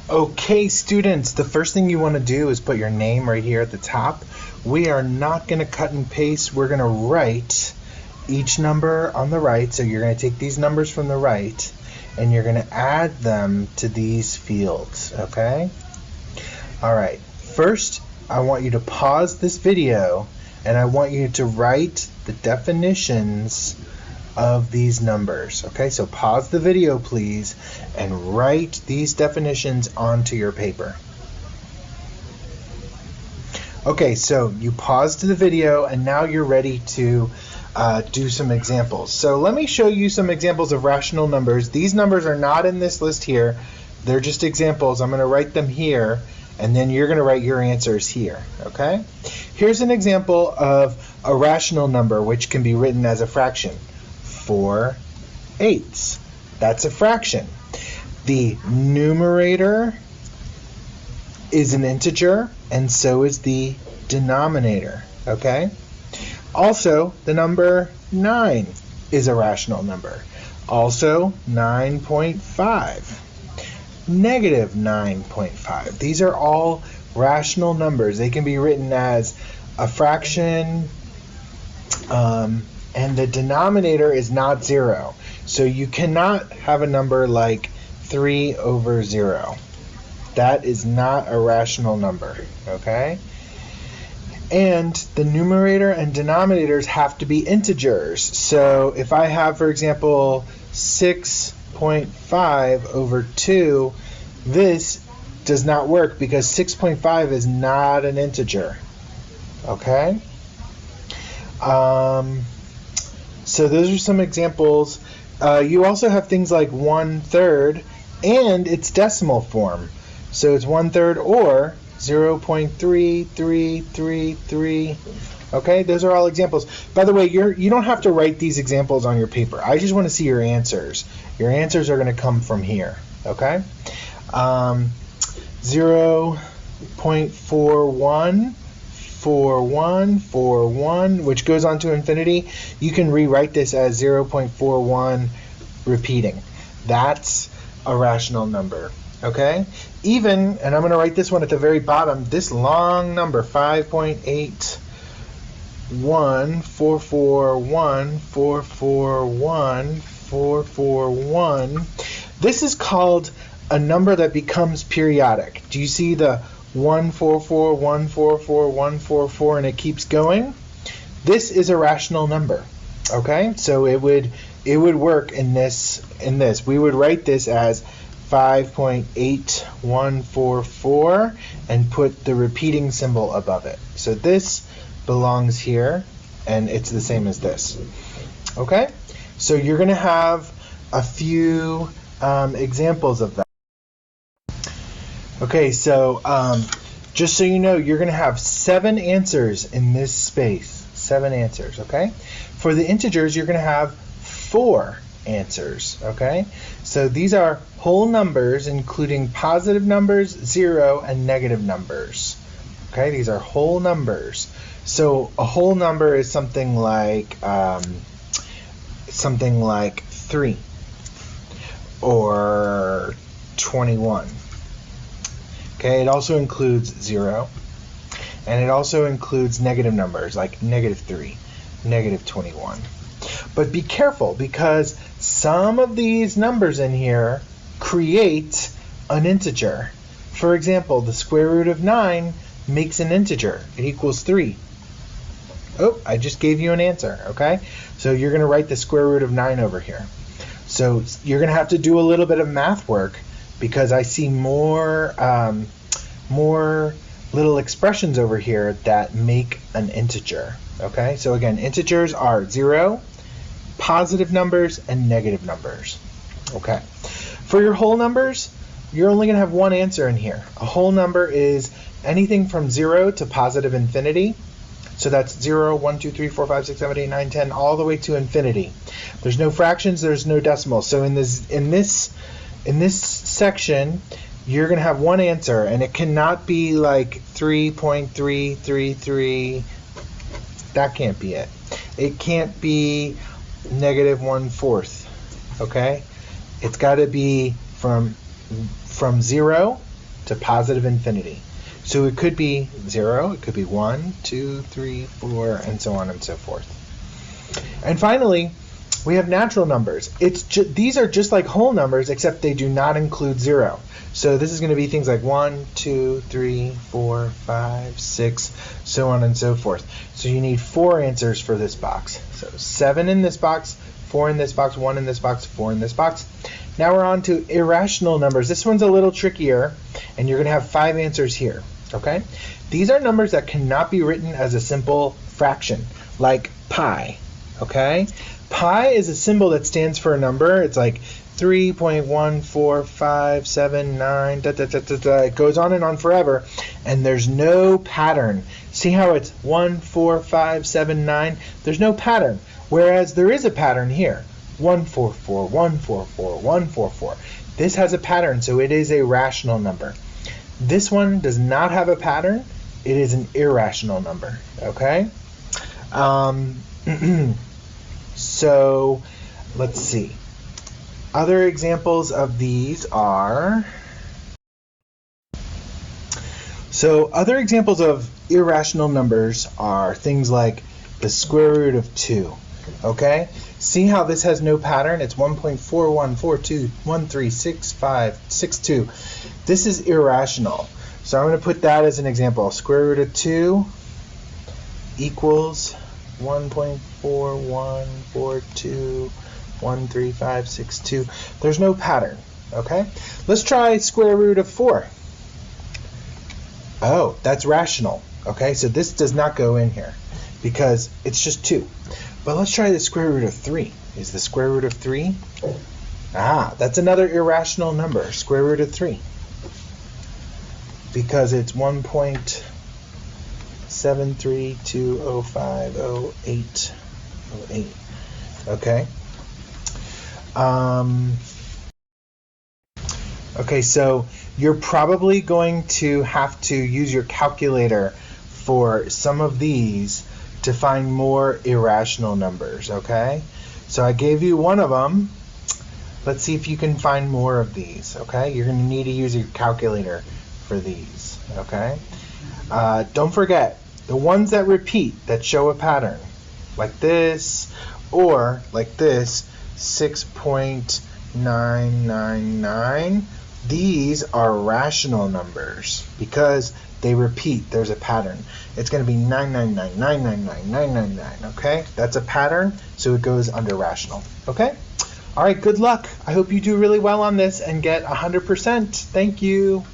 Okay, students, the first thing you want to do is put your name right here at the top. We are not going to cut and paste. We're going to write each number on the right. So you're going to take these numbers from the right and you're going to add them to these fields, okay? All right, first I want you to pause this video and I want you to write the definitions of these numbers. Okay, so pause the video please and write these definitions onto your paper. Okay, so you paused the video and now you're ready to do some examples. So let me show you some examples of rational numbers. These numbers are not in this list here. They're just examples. I'm going to write them here and then you're going to write your answers here. Okay, here's an example of a rational number which can be written as a fraction. 4/8. That's a fraction. The numerator is an integer and so is the denominator, okay? Also, the number 9 is a rational number. Also, 9.5. Negative 9.5. These are all rational numbers. They can be written as a fraction, and the denominator is not 0. So you cannot have a number like 3/0. That is not a rational number, okay? And the numerator and denominators have to be integers. So if I have, for example, 6.5/2, this does not work because 6.5 is not an integer, okay? So those are some examples. You also have things like 1/3 and its decimal form. So it's 1/3 or 0.3333. Okay, those are all examples. By the way, you don't have to write these examples on your paper. I just want to see your answers. Your answers are going to come from here. Okay, 0.41. 41, which goes on to infinity. You can rewrite this as 0.41 repeating. That's a rational number, okay? Even, and I'm going to write this one at the very bottom, this long number, 5.81441441441441. This is called a number that becomes periodic. Do you see the 144, 144, 144, and it keeps going? This is a rational number. Okay, so it would work in this. We would write this as 5.8144 and put the repeating symbol above it. So this belongs here, and it's the same as this. Okay, so you're going to have a few examples of that. Okay, so just so you know, you're going to have 7 answers in this space. 7 answers, okay? For the integers, you're going to have 4 answers, okay? So these are whole numbers, including positive numbers, 0, and negative numbers. Okay, these are whole numbers. So a whole number is something like 3 or 21. Okay, it also includes 0, and it also includes negative numbers like -3, -21. But be careful because some of these numbers in here create an integer. For example, the square root of 9 makes an integer. It equals 3. Oh, I just gave you an answer, okay? So you're going to write the square root of 9 over here. So you're going to have to do a little bit of math work because I see more little expressions over here that make an integer. Okay, so again, integers are 0, positive numbers, and negative numbers. Okay, for your whole numbers, you're only going to have one answer in here. A whole number is anything from 0 to positive infinity. So that's 0, 1, 2, 3, 4, 5, 6, 7, 8, 9, 10, all the way to infinity. There's no fractions, there's no decimals. So in this section, you're going to have one answer, and it cannot be like 3.333. That can't be it. It can't be -1/4. Okay? It's got to be from 0 to positive infinity. So it could be 0, it could be 1, 2, 3, 4, and so on and so forth. And finally, we have natural numbers. These are just like whole numbers, except they do not include 0. So this is going to be things like 1, 2, 3, 4, 5, 6, so on and so forth. So you need 4 answers for this box. So 7 in this box, 4 in this box, 1 in this box, 4 in this box. Now we're on to irrational numbers. This one's a little trickier, and you're going to have 5 answers here. Okay? These are numbers that cannot be written as a simple fraction, like pi. Okay? Pi is a symbol that stands for a number. It's like 3.14579. It goes on and on forever, and there's no pattern. See how it's 14579? There's no pattern, whereas there is a pattern here. 144, 144, 144. This has a pattern, so it is a rational number. This one does not have a pattern. It is an irrational number. Okay? So let's see. Other examples of these are... So other examples of irrational numbers are things like the square root of 2. Okay? See how this has no pattern? It's 1.4142136562. This is irrational. So I'm going to put that as an example. Square root of 2 equals 1.4142136562. There's no pattern. Okay? Let's try square root of 4. Oh, that's rational. Okay? So this does not go in here because it's just 2. But let's try the square root of 3. Is the square root of 3? That's another irrational number, square root of 3. Because it's 1.7320508808. Okay? Okay, so you're probably going to have to use your calculator for some of these to find more irrational numbers, okay? So I gave you one of them. Let's see if you can find more of these, okay? You're going to need to use your calculator for these, okay? Don't forget, the ones that repeat, that show a pattern, like this, or like this, 6.999, these are rational numbers because they repeat. There's a pattern. It's going to be 999, 999, 999, okay? That's a pattern, so it goes under rational, okay? All right, good luck. I hope you do really well on this and get 100%. Thank you.